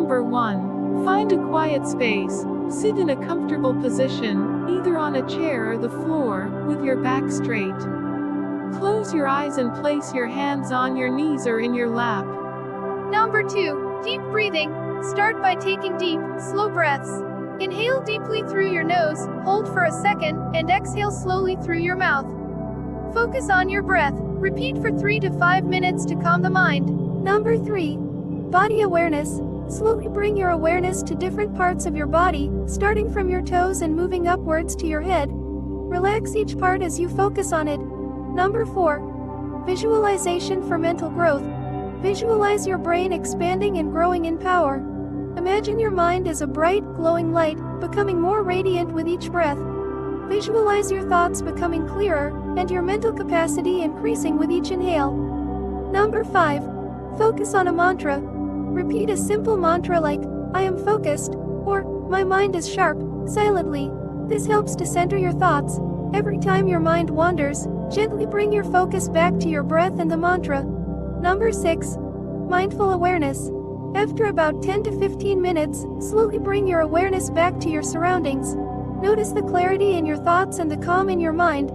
Number 1. Find a quiet space. Sit in a comfortable position, either on a chair or the floor, with your back straight. Close your eyes and place your hands on your knees or in your lap. Number 2. Deep breathing. Start by taking deep, slow breaths. Inhale deeply through your nose, hold for a second, and exhale slowly through your mouth. Focus on your breath. Repeat for 3 to 5 minutes to calm the mind. Number 3. Body awareness. Slowly bring your awareness to different parts of your body, starting from your toes and moving upwards to your head. Relax each part as you focus on it. Number 4. Visualization for mental growth. Visualize your brain expanding and growing in power. Imagine your mind as a bright, glowing light, becoming more radiant with each breath. Visualize your thoughts becoming clearer, and your mental capacity increasing with each inhale. Number 5. Focus on a mantra. Repeat a simple mantra like, I am focused, or, my mind is sharp, silently. This helps to center your thoughts. Every time your mind wanders, gently bring your focus back to your breath and the mantra. Number 6. Mindful awareness. After about 10 to 15 minutes, slowly bring your awareness back to your surroundings. Notice the clarity in your thoughts and the calm in your mind.